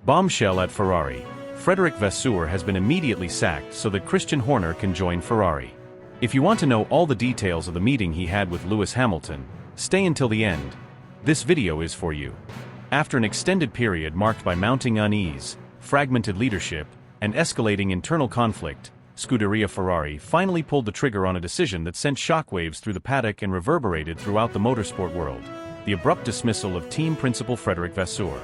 Bombshell at Ferrari. Frederic Vasseur has been immediately sacked so that Christian Horner can join Ferrari. If you want to know all the details of the meeting he had with Lewis Hamilton, stay until the end. This video is for you. After an extended period marked by mounting unease, fragmented leadership, and escalating internal conflict, Scuderia Ferrari finally pulled the trigger on a decision that sent shockwaves through the paddock and reverberated throughout the motorsport world: the abrupt dismissal of team principal Frederic Vasseur.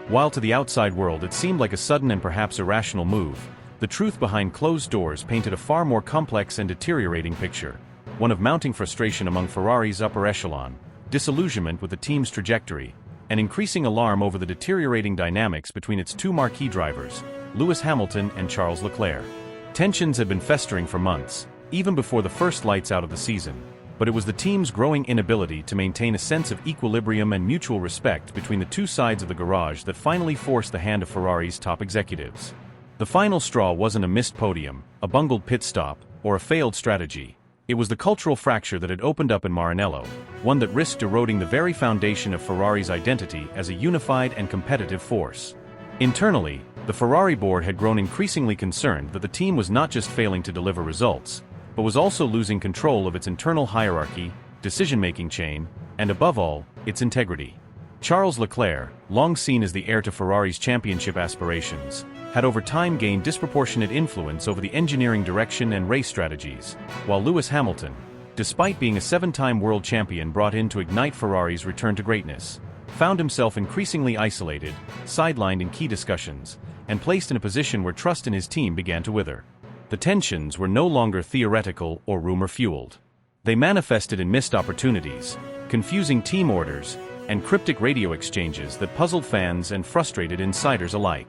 While to the outside world it seemed like a sudden and perhaps irrational move, the truth behind closed doors painted a far more complex and deteriorating picture, one of mounting frustration among Ferrari's upper echelon, disillusionment with the team's trajectory, and increasing alarm over the deteriorating dynamics between its two marquee drivers, Lewis Hamilton and Charles Leclerc. Tensions had been festering for months, even before the first lights out of the season, but it was the team's growing inability to maintain a sense of equilibrium and mutual respect between the two sides of the garage that finally forced the hand of Ferrari's top executives. The final straw wasn't a missed podium, a bungled pit stop, or a failed strategy. It was the cultural fracture that had opened up in Maranello, one that risked eroding the very foundation of Ferrari's identity as a unified and competitive force. Internally, the Ferrari board had grown increasingly concerned that the team was not just failing to deliver results, but was also losing control of its internal hierarchy, decision-making chain, and above all, its integrity. Charles Leclerc, long seen as the heir to Ferrari's championship aspirations, had over time gained disproportionate influence over the engineering direction and race strategies, while Lewis Hamilton, despite being a seven-time world champion brought in to ignite Ferrari's return to greatness, found himself increasingly isolated, sidelined in key discussions, and placed in a position where trust in his team began to wither. The tensions were no longer theoretical or rumor-fueled. They manifested in missed opportunities, confusing team orders, and cryptic radio exchanges that puzzled fans and frustrated insiders alike.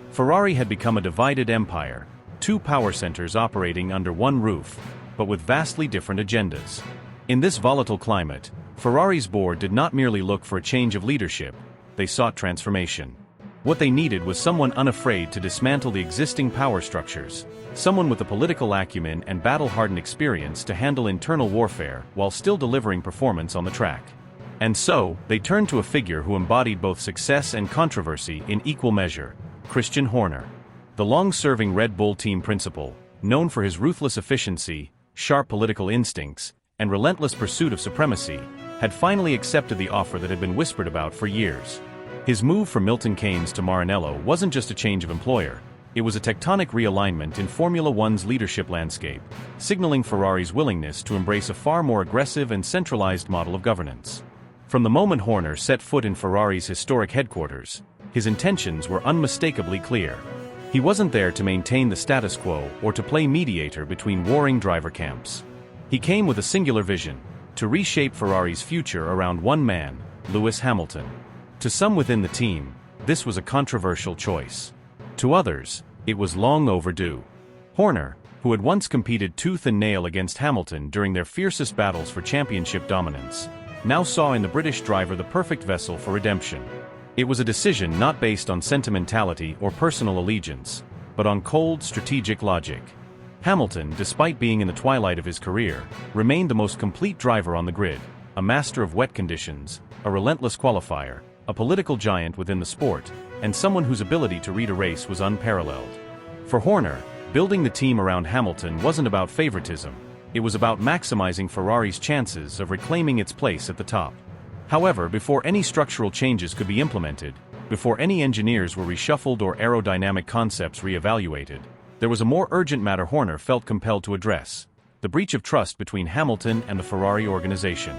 Ferrari had become a divided empire, two power centers operating under one roof, but with vastly different agendas. In this volatile climate, Ferrari's board did not merely look for a change of leadership, they sought transformation. What they needed was someone unafraid to dismantle the existing power structures, someone with the political acumen and battle-hardened experience to handle internal warfare while still delivering performance on the track. And so, they turned to a figure who embodied both success and controversy in equal measure: Christian Horner. The long-serving Red Bull team principal, known for his ruthless efficiency, sharp political instincts, and relentless pursuit of supremacy, had finally accepted the offer that had been whispered about for years. His move from Milton Keynes to Maranello wasn't just a change of employer, it was a tectonic realignment in Formula One's leadership landscape, signaling Ferrari's willingness to embrace a far more aggressive and centralized model of governance. From the moment Horner set foot in Ferrari's historic headquarters, his intentions were unmistakably clear. He wasn't there to maintain the status quo or to play mediator between warring driver camps. He came with a singular vision: to reshape Ferrari's future around one man, Lewis Hamilton. To some within the team, this was a controversial choice. To others, it was long overdue. Horner, who had once competed tooth and nail against Hamilton during their fiercest battles for championship dominance, now saw in the British driver the perfect vessel for redemption. It was a decision not based on sentimentality or personal allegiance, but on cold, strategic logic. Hamilton, despite being in the twilight of his career, remained the most complete driver on the grid, a master of wet conditions, a relentless qualifier, a political giant within the sport, and someone whose ability to read a race was unparalleled. For Horner, building the team around Hamilton wasn't about favoritism, it was about maximizing Ferrari's chances of reclaiming its place at the top. However, before any structural changes could be implemented, before any engineers were reshuffled or aerodynamic concepts re-evaluated, there was a more urgent matter Horner felt compelled to address: the breach of trust between Hamilton and the Ferrari organization.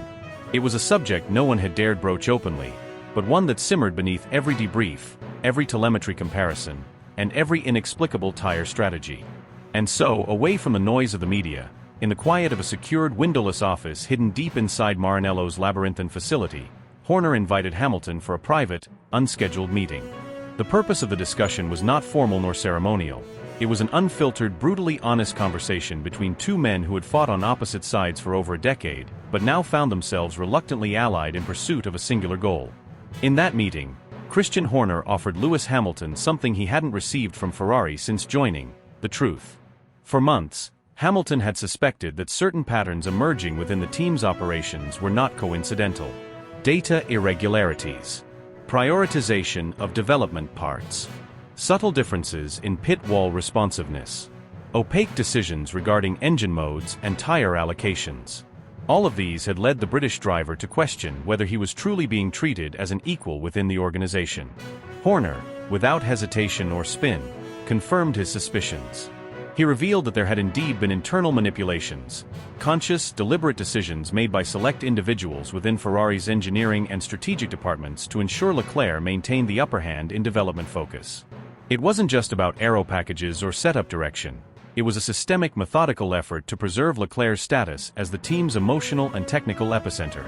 It was a subject no one had dared broach openly, but one that simmered beneath every debrief, every telemetry comparison, and every inexplicable tire strategy. And so, away from the noise of the media, in the quiet of a secured windowless office hidden deep inside Maranello's labyrinthine facility, Horner invited Hamilton for a private, unscheduled meeting. The purpose of the discussion was not formal nor ceremonial. It was an unfiltered, brutally honest conversation between two men who had fought on opposite sides for over a decade, but now found themselves reluctantly allied in pursuit of a singular goal. In that meeting, Christian Horner offered Lewis Hamilton something he hadn't received from Ferrari since joining: the truth. For months, Hamilton had suspected that certain patterns emerging within the team's operations were not coincidental. Data irregularities. Prioritization of development parts. subtle differences in pit wall responsiveness, opaque decisions regarding engine modes and tire allocations. All of these had led the British driver to question whether he was truly being treated as an equal within the organization. Horner, without hesitation or spin, confirmed his suspicions. He revealed that there had indeed been internal manipulations, conscious, deliberate decisions made by select individuals within Ferrari's engineering and strategic departments to ensure Leclerc maintained the upper hand in development focus. It wasn't just about aero packages or setup direction. It was a systemic, methodical effort to preserve Leclerc's status as the team's emotional and technical epicenter.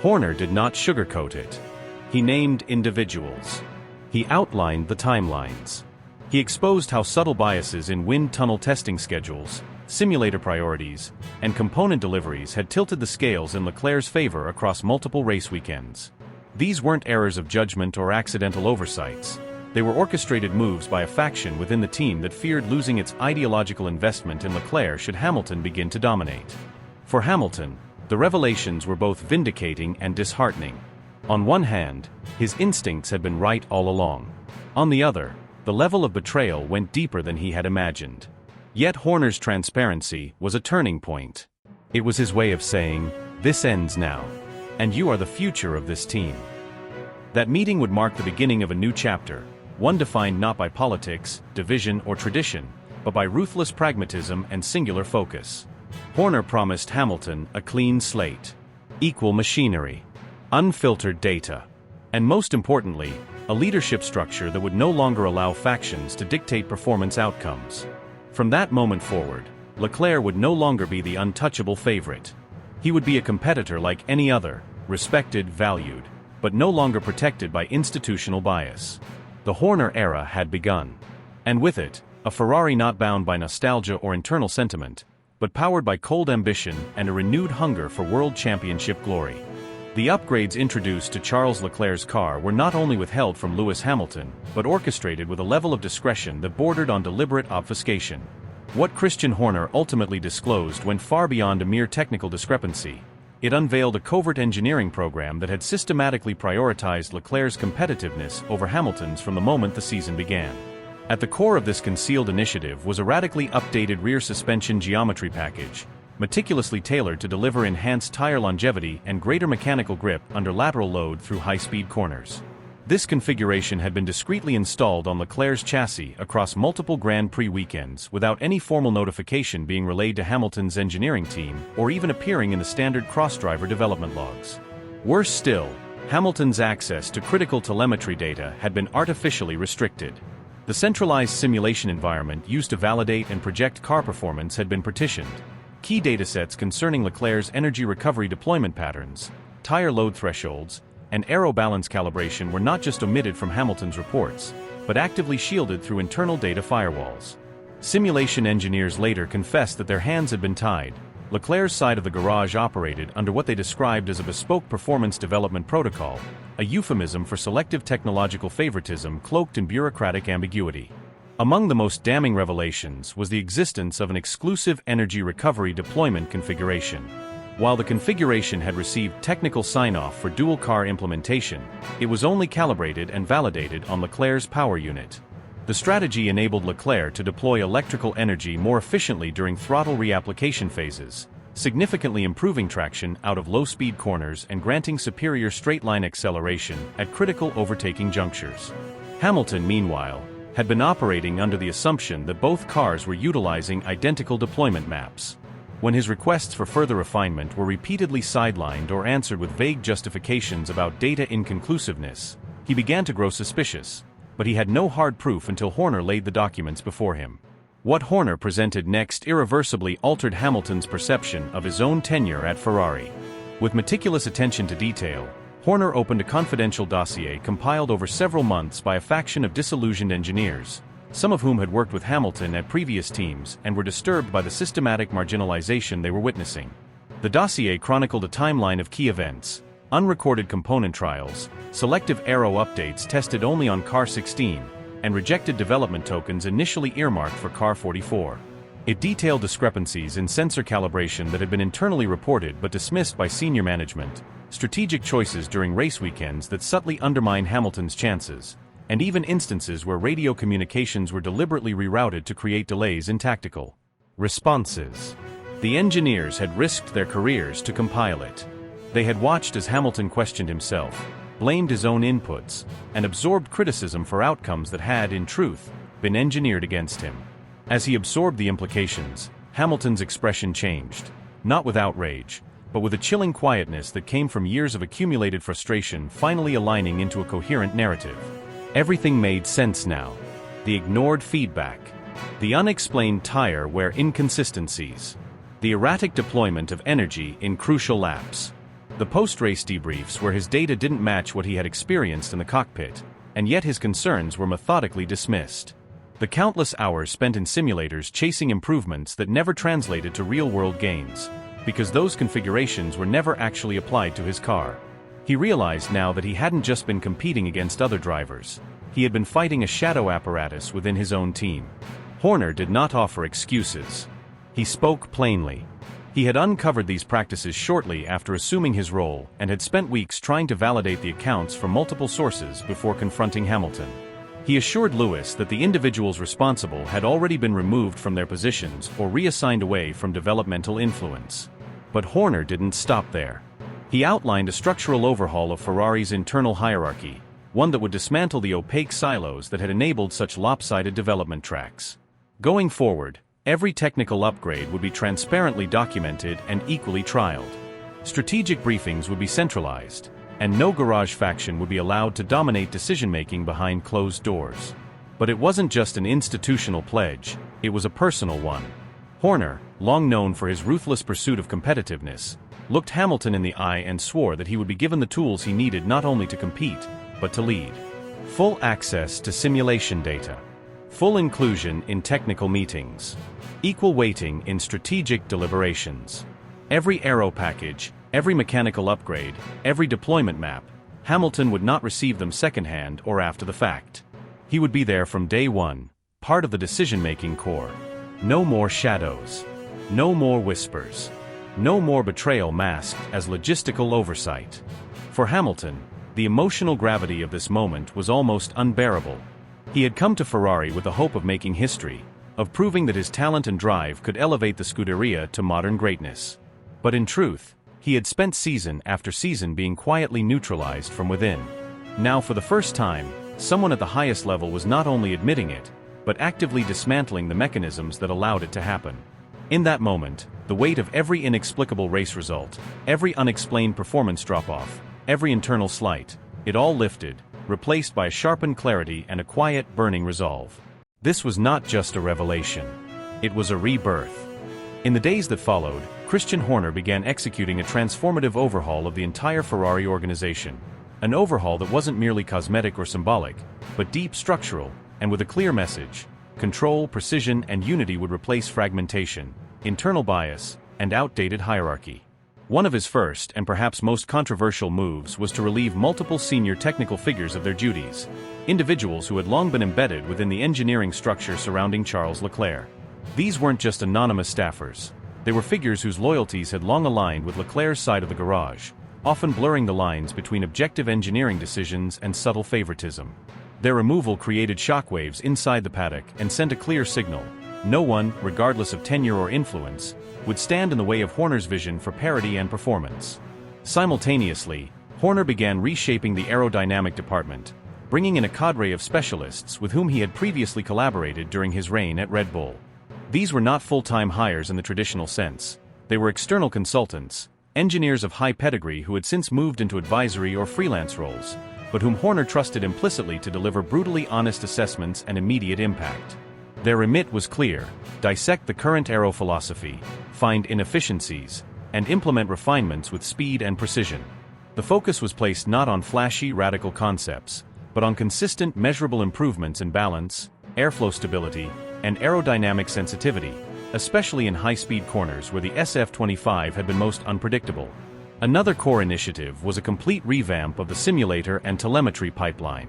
Horner did not sugarcoat it. He named individuals. He outlined the timelines. He exposed how subtle biases in wind tunnel testing schedules, simulator priorities, and component deliveries had tilted the scales in Leclerc's favor across multiple race weekends. These weren't errors of judgment or accidental oversights. They were orchestrated moves by a faction within the team that feared losing its ideological investment in Leclerc should Hamilton begin to dominate. For Hamilton, the revelations were both vindicating and disheartening. On one hand, his instincts had been right all along. On the other, the level of betrayal went deeper than he had imagined. Yet Horner's transparency was a turning point. It was his way of saying, "This ends now. And you are the future of this team." That meeting would mark the beginning of a new chapter, one defined not by politics, division, or tradition, but by ruthless pragmatism and singular focus. Horner promised Hamilton a clean slate, equal machinery, unfiltered data, and most importantly, a leadership structure that would no longer allow factions to dictate performance outcomes. From that moment forward, Leclerc would no longer be the untouchable favorite. He would be a competitor like any other, respected, valued, but no longer protected by institutional bias. The Horner era had begun. And with it, a Ferrari not bound by nostalgia or internal sentiment, but powered by cold ambition and a renewed hunger for world championship glory. The upgrades introduced to Charles Leclerc's car were not only withheld from Lewis Hamilton, but orchestrated with a level of discretion that bordered on deliberate obfuscation. What Christian Horner ultimately disclosed went far beyond a mere technical discrepancy. It unveiled a covert engineering program that had systematically prioritized Leclerc's competitiveness over Hamilton's from the moment the season began. At the core of this concealed initiative was a radically updated rear suspension geometry package, meticulously tailored to deliver enhanced tire longevity and greater mechanical grip under lateral load through high-speed corners. This configuration had been discreetly installed on Leclerc's chassis across multiple Grand Prix weekends without any formal notification being relayed to Hamilton's engineering team or even appearing in the standard cross-driver development logs. Worse still, Hamilton's access to critical telemetry data had been artificially restricted. The centralized simulation environment used to validate and project car performance had been partitioned. Key datasets concerning Leclerc's energy recovery deployment patterns, tire load thresholds, and aero balance calibration were not just omitted from Hamilton's reports, but actively shielded through internal data firewalls. Simulation engineers later confessed that their hands had been tied. Leclerc's side of the garage operated under what they described as a bespoke performance development protocol, a euphemism for selective technological favoritism cloaked in bureaucratic ambiguity. Among the most damning revelations was the existence of an exclusive energy recovery deployment configuration. While the configuration had received technical sign-off for dual-car implementation, it was only calibrated and validated on Leclerc's power unit. The strategy enabled Leclerc to deploy electrical energy more efficiently during throttle reapplication phases, significantly improving traction out of low-speed corners and granting superior straight-line acceleration at critical overtaking junctures. Hamilton, meanwhile, had been operating under the assumption that both cars were utilizing identical deployment maps. When his requests for further refinement were repeatedly sidelined or answered with vague justifications about data inconclusiveness, he began to grow suspicious, but he had no hard proof until Horner laid the documents before him. What Horner presented next irreversibly altered Hamilton's perception of his own tenure at Ferrari. With meticulous attention to detail, Horner opened a confidential dossier compiled over several months by a faction of disillusioned engineers, some of whom had worked with Hamilton at previous teams and were disturbed by the systematic marginalization they were witnessing. The dossier chronicled a timeline of key events, unrecorded component trials, selective aero updates tested only on Car 16, and rejected development tokens initially earmarked for Car 44. It detailed discrepancies in sensor calibration that had been internally reported but dismissed by senior management, strategic choices during race weekends that subtly undermine Hamilton's chances, and even instances where radio communications were deliberately rerouted to create delays in tactical responses. The engineers had risked their careers to compile it. They had watched as Hamilton questioned himself, blamed his own inputs, and absorbed criticism for outcomes that had, in truth, been engineered against him. As he absorbed the implications, Hamilton's expression changed, not with outrage, but with a chilling quietness that came from years of accumulated frustration finally aligning into a coherent narrative. Everything made sense now. The ignored feedback, the unexplained tire wear inconsistencies, the erratic deployment of energy in crucial laps, the post-race debriefs where his data didn't match what he had experienced in the cockpit, and yet his concerns were methodically dismissed. The countless hours spent in simulators chasing improvements that never translated to real-world gains, because those configurations were never actually applied to his car. He realized now that he hadn't just been competing against other drivers. He had been fighting a shadow apparatus within his own team. Horner did not offer excuses. He spoke plainly. He had uncovered these practices shortly after assuming his role and had spent weeks trying to validate the accounts from multiple sources before confronting Hamilton. He assured Lewis that the individuals responsible had already been removed from their positions or reassigned away from developmental influence. But Horner didn't stop there. He outlined a structural overhaul of Ferrari's internal hierarchy, one that would dismantle the opaque silos that had enabled such lopsided development tracks. Going forward, every technical upgrade would be transparently documented and equally trialed. Strategic briefings would be centralized, and no garage faction would be allowed to dominate decision-making behind closed doors. But it wasn't just an institutional pledge, it was a personal one. Horner, long known for his ruthless pursuit of competitiveness, looked Hamilton in the eye and swore that he would be given the tools he needed not only to compete, but to lead. Full access to simulation data. Full inclusion in technical meetings. Equal weighting in strategic deliberations. Every aero package, every mechanical upgrade, every deployment map, Hamilton would not receive them secondhand or after the fact. He would be there from day one, part of the decision-making core. No more shadows. No more whispers. No more betrayal masked as logistical oversight. For Hamilton, the emotional gravity of this moment was almost unbearable. He had come to Ferrari with the hope of making history, of proving that his talent and drive could elevate the Scuderia to modern greatness. But in truth, he had spent season after season being quietly neutralized from within. Now for the first time, someone at the highest level was not only admitting it, but actively dismantling the mechanisms that allowed it to happen. In that moment, the weight of every inexplicable race result, every unexplained performance drop-off, every internal slight, it all lifted, replaced by a sharpened clarity and a quiet, burning resolve. This was not just a revelation. It was a rebirth. In the days that followed, Christian Horner began executing a transformative overhaul of the entire Ferrari organization. An overhaul that wasn't merely cosmetic or symbolic, but deep structural, and with a clear message. Control, precision, and unity would replace fragmentation, internal bias, and outdated hierarchy. One of his first and perhaps most controversial moves was to relieve multiple senior technical figures of their duties, individuals who had long been embedded within the engineering structure surrounding Charles Leclerc. These weren't just anonymous staffers. They were figures whose loyalties had long aligned with Leclerc's side of the garage, often blurring the lines between objective engineering decisions and subtle favoritism. Their removal created shockwaves inside the paddock and sent a clear signal. No one, regardless of tenure or influence, would stand in the way of Horner's vision for parity and performance. Simultaneously, Horner began reshaping the aerodynamic department, bringing in a cadre of specialists with whom he had previously collaborated during his reign at Red Bull. These were not full-time hires in the traditional sense. They were external consultants, engineers of high pedigree who had since moved into advisory or freelance roles, but whom Horner trusted implicitly to deliver brutally honest assessments and immediate impact. Their remit was clear: dissect the current aero philosophy, find inefficiencies, and implement refinements with speed and precision. The focus was placed not on flashy, radical concepts, but on consistent, measurable improvements in balance, airflow stability, and aerodynamic sensitivity, especially in high-speed corners where the SF-25 had been most unpredictable. Another core initiative was a complete revamp of the simulator and telemetry pipeline.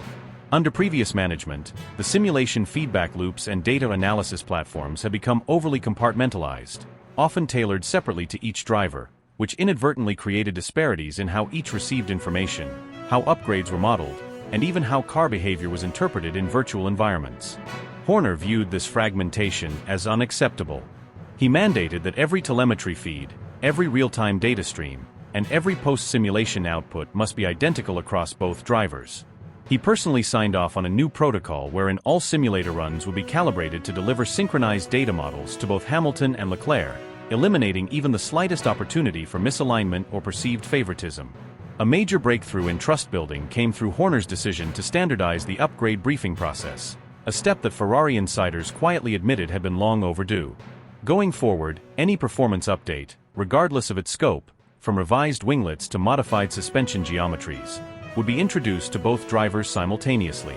Under previous management, the simulation feedback loops and data analysis platforms had become overly compartmentalized, often tailored separately to each driver, which inadvertently created disparities in how each received information, how upgrades were modeled, and even how car behavior was interpreted in virtual environments. Horner viewed this fragmentation as unacceptable. He mandated that every telemetry feed, every real-time data stream, and every post-simulation output must be identical across both drivers. He personally signed off on a new protocol wherein all simulator runs would be calibrated to deliver synchronized data models to both Hamilton and Leclerc, eliminating even the slightest opportunity for misalignment or perceived favoritism. A major breakthrough in trust building came through Horner's decision to standardize the upgrade briefing process, a step that Ferrari insiders quietly admitted had been long overdue. Going forward, any performance update, regardless of its scope, from revised winglets to modified suspension geometries, would be introduced to both drivers simultaneously.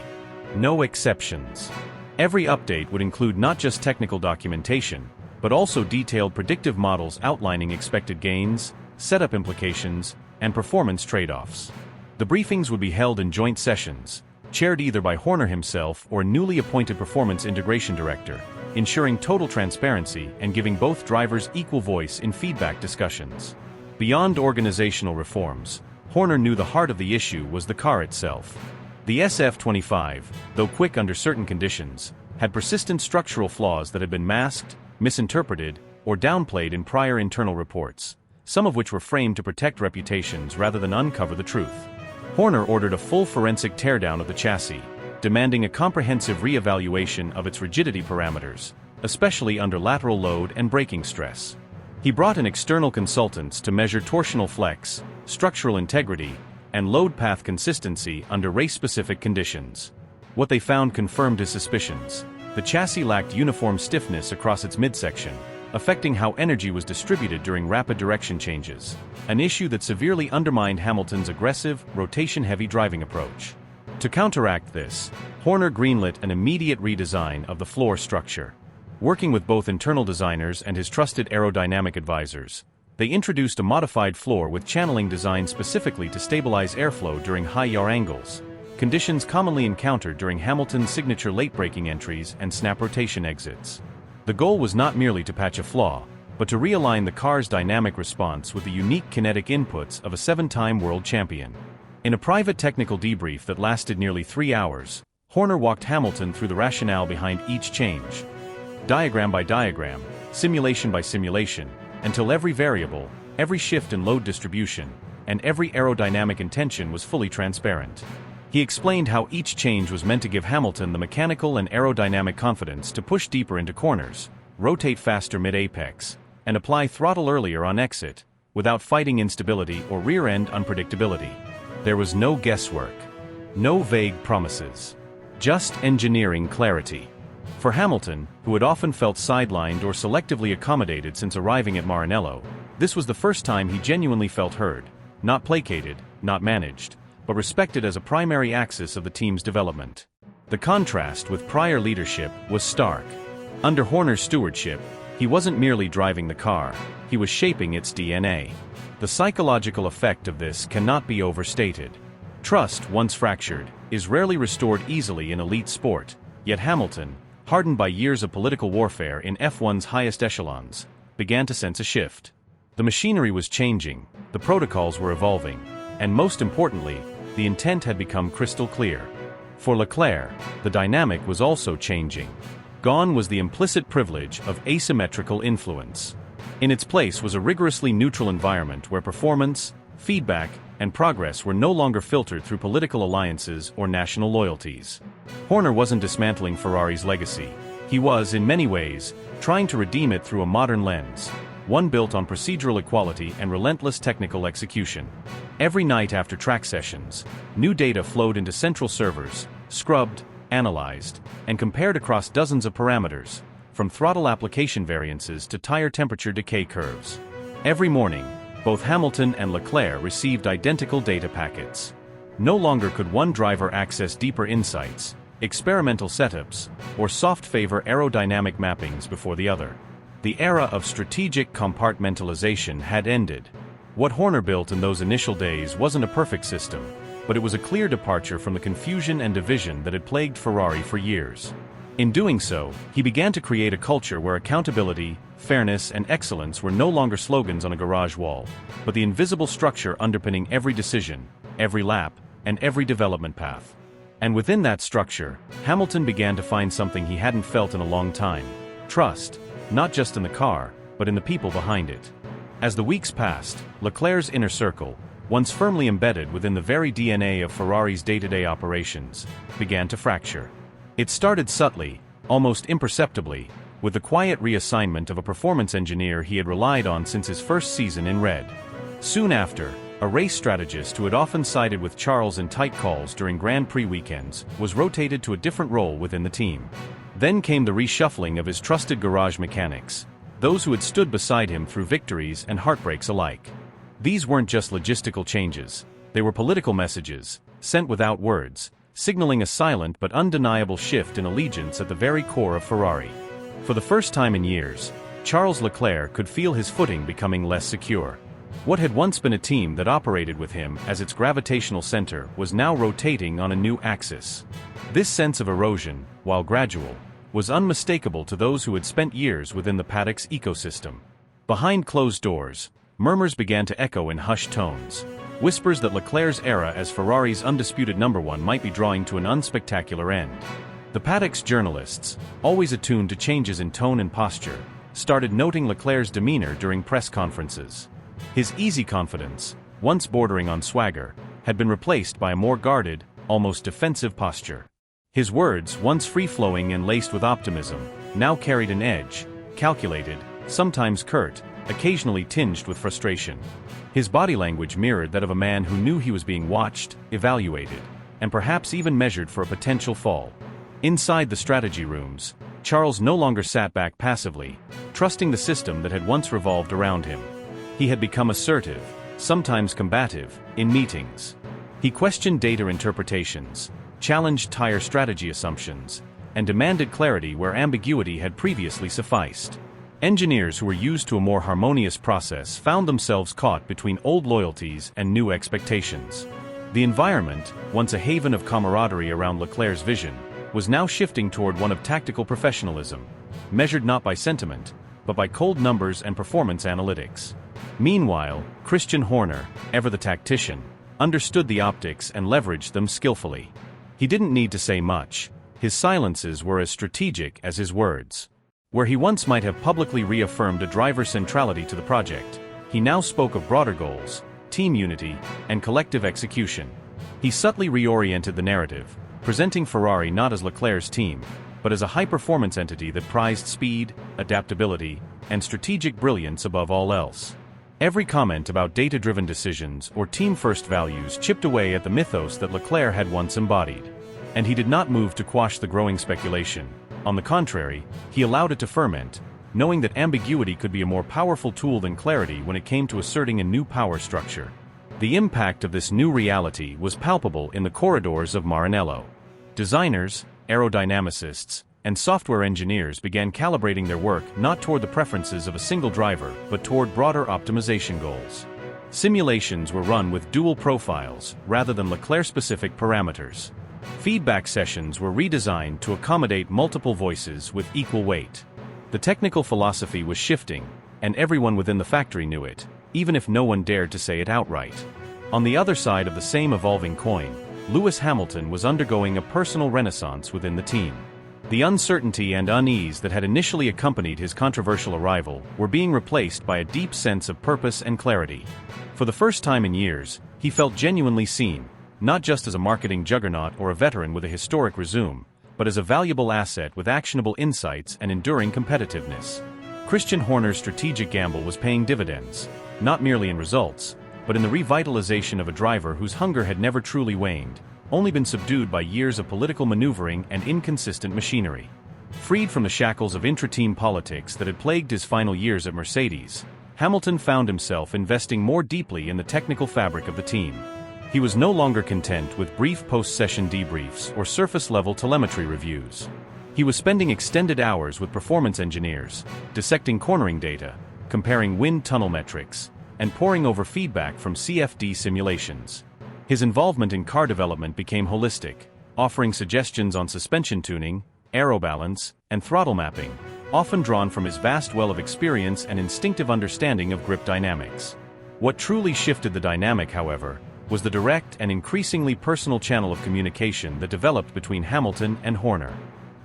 No exceptions. Every update would include not just technical documentation, but also detailed predictive models outlining expected gains, setup implications, and performance trade-offs. The briefings would be held in joint sessions, chaired either by Horner himself or a newly appointed performance integration director, ensuring total transparency and giving both drivers equal voice in feedback discussions. Beyond organizational reforms, Horner knew the heart of the issue was the car itself. The SF-25, though quick under certain conditions, had persistent structural flaws that had been masked, misinterpreted, or downplayed in prior internal reports, some of which were framed to protect reputations rather than uncover the truth. Horner ordered a full forensic teardown of the chassis, demanding a comprehensive re-evaluation of its rigidity parameters, especially under lateral load and braking stress. He brought in external consultants to measure torsional flex, structural integrity, and load path consistency under race-specific conditions. What they found confirmed his suspicions. The chassis lacked uniform stiffness across its midsection, affecting how energy was distributed during rapid direction changes, an issue that severely undermined Hamilton's aggressive, rotation-heavy driving approach. To counteract this, Horner greenlit an immediate redesign of the floor structure. Working with both internal designers and his trusted aerodynamic advisors, they introduced a modified floor with channeling designed specifically to stabilize airflow during high yaw angles, conditions commonly encountered during Hamilton's signature late braking entries and snap rotation exits. The goal was not merely to patch a flaw, but to realign the car's dynamic response with the unique kinetic inputs of a 7-time world champion. In a private technical debrief that lasted nearly 3 hours, Horner walked Hamilton through the rationale behind each change, diagram by diagram, simulation by simulation, until every variable, every shift in load distribution, and every aerodynamic intention was fully transparent. He explained how each change was meant to give Hamilton the mechanical and aerodynamic confidence to push deeper into corners, rotate faster mid-apex, and apply throttle earlier on exit, without fighting instability or rear-end unpredictability. There was no guesswork, no vague promises, just engineering clarity. For Hamilton, who had often felt sidelined or selectively accommodated since arriving at Maranello, this was the first time he genuinely felt heard, not placated, not managed, but respected as a primary axis of the team's development. The contrast with prior leadership was stark. Under Horner's stewardship, he wasn't merely driving the car, he was shaping its DNA. The psychological effect of this cannot be overstated. Trust, once fractured, is rarely restored easily in elite sport, yet Hamilton, hardened by years of political warfare in F1's highest echelons, began to sense a shift. The machinery was changing, the protocols were evolving, and most importantly, the intent had become crystal clear. For Leclerc, the dynamic was also changing. Gone was the implicit privilege of asymmetrical influence. In its place was a rigorously neutral environment where performance, feedback, and progress were no longer filtered through political alliances or national loyalties. Horner wasn't dismantling Ferrari's legacy. He was, in many ways, trying to redeem it through a modern lens, one built on procedural equality and relentless technical execution. Every night after track sessions, new data flowed into central servers, scrubbed, analyzed, and compared across dozens of parameters, from throttle application variances to tire temperature decay curves. Every morning, both Hamilton and Leclerc received identical data packets. No longer could one driver access deeper insights, experimental setups, or soft favor aerodynamic mappings before the other. The era of strategic compartmentalization had ended. What Horner built in those initial days wasn't a perfect system, but it was a clear departure from the confusion and division that had plagued Ferrari for years. In doing so, he began to create a culture where accountability, fairness, and excellence were no longer slogans on a garage wall, but the invisible structure underpinning every decision, every lap, and every development path. And within that structure, Hamilton began to find something he hadn't felt in a long time: trust, not just in the car, but in the people behind it. As the weeks passed, Leclerc's inner circle, once firmly embedded within the very DNA of Ferrari's day-to-day operations, began to fracture. It started subtly, almost imperceptibly, with the quiet reassignment of a performance engineer he had relied on since his first season in Red. Soon after, a race strategist who had often sided with Charles in tight calls during Grand Prix weekends was rotated to a different role within the team. Then came the reshuffling of his trusted garage mechanics, those who had stood beside him through victories and heartbreaks alike. These weren't just logistical changes, they were political messages, sent without words, signaling a silent but undeniable shift in allegiance at the very core of Ferrari. For the first time in years, Charles Leclerc could feel his footing becoming less secure. What had once been a team that operated with him as its gravitational center was now rotating on a new axis. This sense of erosion, while gradual, was unmistakable to those who had spent years within the paddock's ecosystem. Behind closed doors, murmurs began to echo in hushed tones, whispers that Leclerc's era as Ferrari's undisputed number one might be drawing to an unspectacular end. The paddock's journalists, always attuned to changes in tone and posture, started noting Leclerc's demeanor during press conferences. His easy confidence, once bordering on swagger, had been replaced by a more guarded, almost defensive posture. His words, once free-flowing and laced with optimism, now carried an edge, calculated, sometimes curt, occasionally tinged with frustration. His body language mirrored that of a man who knew he was being watched, evaluated, and perhaps even measured for a potential fall. Inside the strategy rooms, Charles no longer sat back passively, trusting the system that had once revolved around him. He had become assertive, sometimes combative, in meetings. He questioned data interpretations, challenged tire strategy assumptions, and demanded clarity where ambiguity had previously sufficed. Engineers who were used to a more harmonious process found themselves caught between old loyalties and new expectations. The environment, once a haven of camaraderie around Leclerc's vision, was now shifting toward one of tactical professionalism, measured not by sentiment, but by cold numbers and performance analytics. Meanwhile, Christian Horner, ever the tactician, understood the optics and leveraged them skillfully. He didn't need to say much. His silences were as strategic as his words. Where he once might have publicly reaffirmed a driver's centrality to the project, he now spoke of broader goals, team unity, and collective execution. He subtly reoriented the narrative, presenting Ferrari not as Leclerc's team, but as a high-performance entity that prized speed, adaptability, and strategic brilliance above all else. Every comment about data-driven decisions or team-first values chipped away at the mythos that Leclerc had once embodied. And he did not move to quash the growing speculation. On the contrary, he allowed it to ferment, knowing that ambiguity could be a more powerful tool than clarity when it came to asserting a new power structure. The impact of this new reality was palpable in the corridors of Maranello. Designers, aerodynamicists, and software engineers began calibrating their work not toward the preferences of a single driver, but toward broader optimization goals. Simulations were run with dual profiles, rather than Leclerc-specific parameters. Feedback sessions were redesigned to accommodate multiple voices with equal weight. The technical philosophy was shifting, and everyone within the factory knew it, even if no one dared to say it outright. On the other side of the same evolving coin, Lewis Hamilton was undergoing a personal renaissance within the team. The uncertainty and unease that had initially accompanied his controversial arrival were being replaced by a deep sense of purpose and clarity. For the first time in years, he felt genuinely seen, not just as a marketing juggernaut or a veteran with a historic resume, but as a valuable asset with actionable insights and enduring competitiveness. Christian Horner's strategic gamble was paying dividends, not merely in results, but in the revitalization of a driver whose hunger had never truly waned, only been subdued by years of political maneuvering and inconsistent machinery. Freed from the shackles of intra-team politics that had plagued his final years at Mercedes, Hamilton found himself investing more deeply in the technical fabric of the team. He was no longer content with brief post-session debriefs or surface-level telemetry reviews. He was spending extended hours with performance engineers, dissecting cornering data, comparing wind tunnel metrics, and poring over feedback from CFD simulations. His involvement in car development became holistic, offering suggestions on suspension tuning, aero balance, and throttle mapping, often drawn from his vast well of experience and instinctive understanding of grip dynamics. What truly shifted the dynamic, however, was the direct and increasingly personal channel of communication that developed between Hamilton and Horner.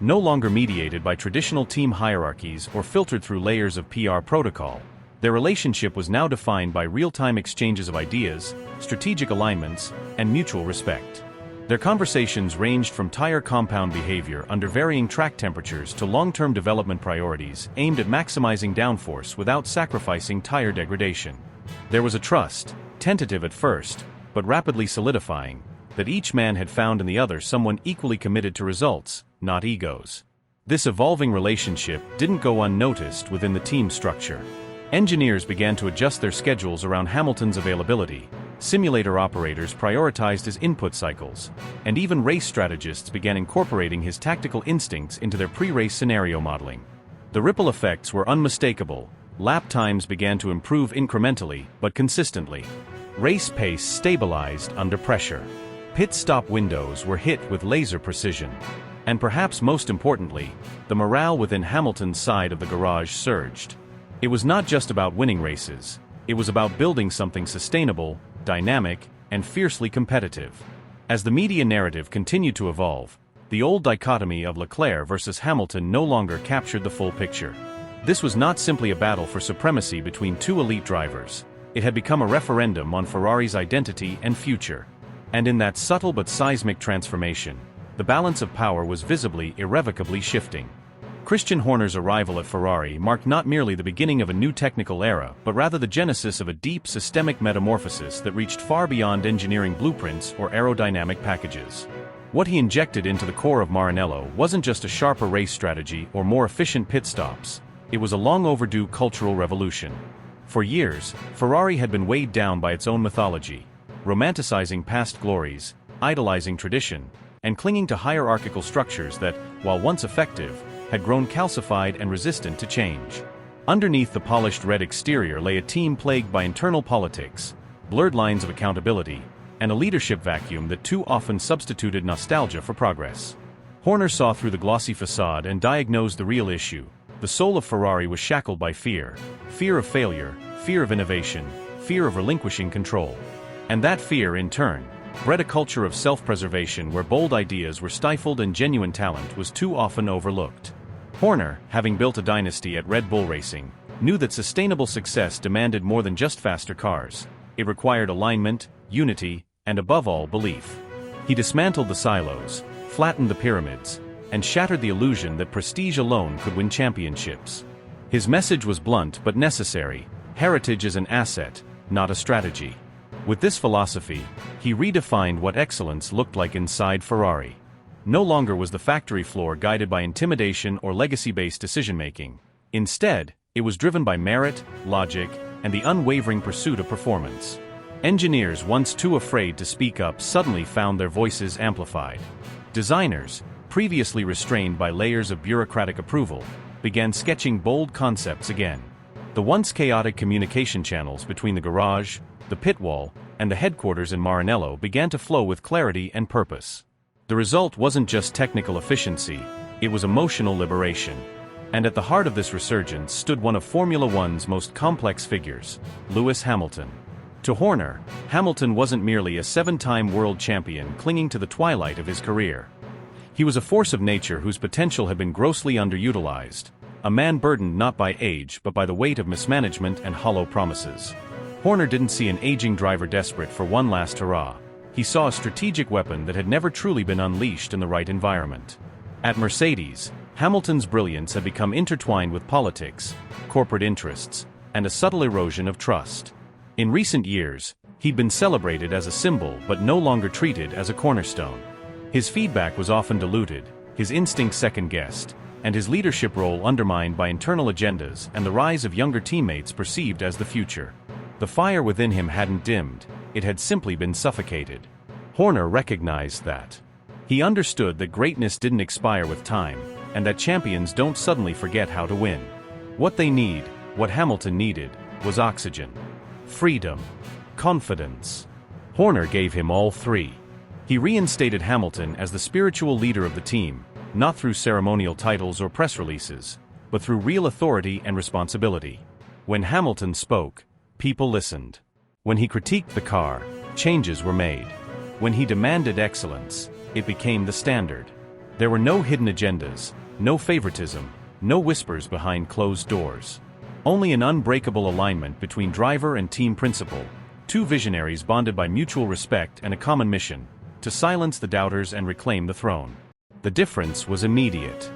No longer mediated by traditional team hierarchies or filtered through layers of PR protocol, their relationship was now defined by real-time exchanges of ideas, strategic alignments, and mutual respect. Their conversations ranged from tire compound behavior under varying track temperatures to long-term development priorities aimed at maximizing downforce without sacrificing tire degradation. There was a trust, tentative at first, but rapidly solidifying, that each man had found in the other someone equally committed to results, not egos. This evolving relationship didn't go unnoticed within the team structure. Engineers began to adjust their schedules around Hamilton's availability, simulator operators prioritized his input cycles, and even race strategists began incorporating his tactical instincts into their pre-race scenario modeling. The ripple effects were unmistakable. Lap times began to improve incrementally but consistently. Race pace stabilized under pressure. Pit stop windows were hit with laser precision. And perhaps most importantly, the morale within Hamilton's side of the garage surged. It was not just about winning races. It was about building something sustainable, dynamic, and fiercely competitive. As the media narrative continued to evolve, the old dichotomy of Leclerc versus Hamilton no longer captured the full picture. This was not simply a battle for supremacy between two elite drivers. It had become a referendum on Ferrari's identity and future. And in that subtle but seismic transformation, the balance of power was visibly, irrevocably shifting. Christian Horner's arrival at Ferrari marked not merely the beginning of a new technical era, but rather the genesis of a deep systemic metamorphosis that reached far beyond engineering blueprints or aerodynamic packages. What he injected into the core of Maranello wasn't just a sharper race strategy or more efficient pit stops. It was a long overdue cultural revolution. For years, Ferrari had been weighed down by its own mythology, romanticizing past glories, idolizing tradition, and clinging to hierarchical structures that, while once effective, had grown calcified and resistant to change. Underneath the polished red exterior lay a team plagued by internal politics, blurred lines of accountability, and a leadership vacuum that too often substituted nostalgia for progress. Horner saw through the glossy facade and diagnosed the real issue. The soul of Ferrari was shackled by fear. Fear of failure, fear of innovation, fear of relinquishing control. And that fear, in turn, bred a culture of self-preservation where bold ideas were stifled and genuine talent was too often overlooked. Horner, having built a dynasty at Red Bull Racing, knew that sustainable success demanded more than just faster cars. It required alignment, unity, and above all, belief. He dismantled the silos, flattened the pyramids, and shattered the illusion that prestige alone could win championships. His message was blunt but necessary: heritage is an asset, not a strategy. With this philosophy, he redefined what excellence looked like inside Ferrari. No longer was the factory floor guided by intimidation or legacy-based decision-making. Instead, it was driven by merit, logic, and the unwavering pursuit of performance. Engineers once too afraid to speak up suddenly found their voices amplified. Designers, previously restrained by layers of bureaucratic approval, began sketching bold concepts again. The once chaotic communication channels between the garage, the pit wall, and the headquarters in Maranello began to flow with clarity and purpose. The result wasn't just technical efficiency, it was emotional liberation. And at the heart of this resurgence stood one of Formula One's most complex figures, Lewis Hamilton. To Horner, Hamilton wasn't merely a seven-time world champion clinging to the twilight of his career. He was a force of nature whose potential had been grossly underutilized, a man burdened not by age but by the weight of mismanagement and hollow promises. Horner didn't see an aging driver desperate for one last hurrah. He saw a strategic weapon that had never truly been unleashed in the right environment. At Mercedes, Hamilton's brilliance had become intertwined with politics, corporate interests, and a subtle erosion of trust. In recent years, he'd been celebrated as a symbol but no longer treated as a cornerstone. His feedback was often diluted, his instincts second-guessed, and his leadership role undermined by internal agendas and the rise of younger teammates perceived as the future. The fire within him hadn't dimmed, it had simply been suffocated. Horner recognized that. He understood that greatness didn't expire with time, and that champions don't suddenly forget how to win. What they need, what Hamilton needed, was oxygen, freedom, confidence. Horner gave him all three. He reinstated Hamilton as the spiritual leader of the team, not through ceremonial titles or press releases, but through real authority and responsibility. When Hamilton spoke, people listened. When he critiqued the car, Changes were made. When he demanded excellence, it became the standard. There were no hidden agendas, no favoritism, no whispers behind closed doors. Only an unbreakable alignment between driver and team principle, two visionaries bonded by mutual respect and a common mission, to silence the doubters and reclaim the throne. The difference was immediate.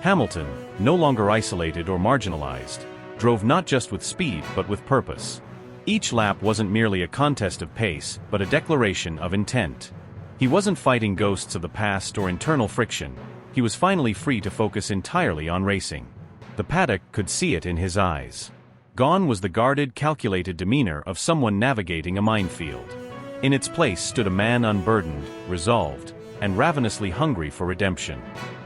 Hamilton, no longer isolated or marginalized, drove not just with speed but with purpose. Each lap wasn't merely a contest of pace, but a declaration of intent. He wasn't fighting ghosts of the past or internal friction. He was finally free to focus entirely on racing. The paddock could see it in his eyes. Gone was the guarded, calculated demeanor of someone navigating a minefield. In its place stood a man unburdened, resolved, and ravenously hungry for redemption.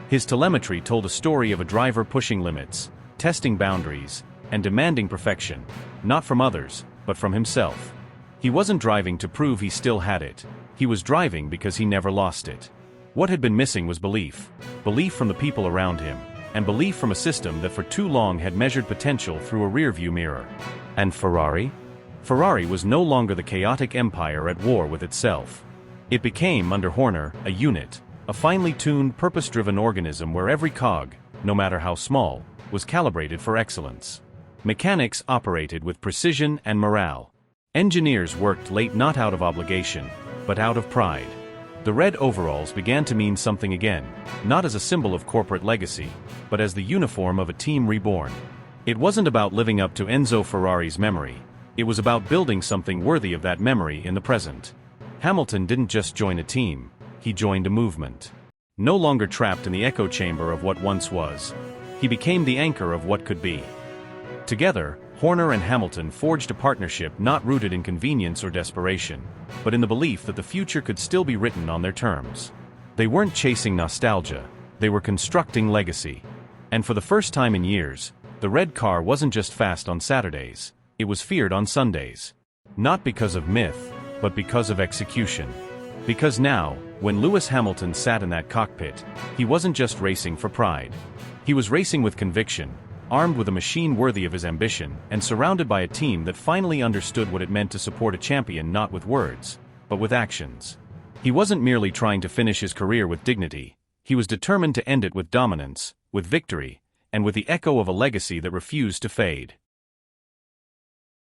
His telemetry told a story of a driver pushing limits, testing boundaries, and demanding perfection, not from others, but from himself. He wasn't driving to prove he still had it. He was driving because he never lost it. What had been missing was belief. Belief from the people around him, and belief from a system that for too long had measured potential through a rearview mirror. And Ferrari? Ferrari was no longer the chaotic empire at war with itself. It became, under Horner, a unit, a finely tuned, purpose-driven organism where every cog, no matter how small, was calibrated for excellence. Mechanics operated with precision and morale. Engineers worked late not out of obligation, but out of pride. The red overalls began to mean something again, not as a symbol of corporate legacy, but as the uniform of a team reborn. It wasn't about living up to Enzo Ferrari's memory. It was about building something worthy of that memory in the present. Hamilton didn't just join a team, he joined a movement. No longer trapped in the echo chamber of what once was, he became the anchor of what could be. Together, Horner and Hamilton forged a partnership not rooted in convenience or desperation, but in the belief that the future could still be written on their terms. They weren't chasing nostalgia, they were constructing legacy. And for the first time in years, the red car wasn't just fast on Saturdays, it was feared on Sundays. Not because of myth, but because of execution. Because now, when Lewis Hamilton sat in that cockpit, he wasn't just racing for pride. He was racing with conviction, armed with a machine worthy of his ambition, and surrounded by a team that finally understood what it meant to support a champion not with words, but with actions. He wasn't merely trying to finish his career with dignity, he was determined to end it with dominance, with victory, and with the echo of a legacy that refused to fade.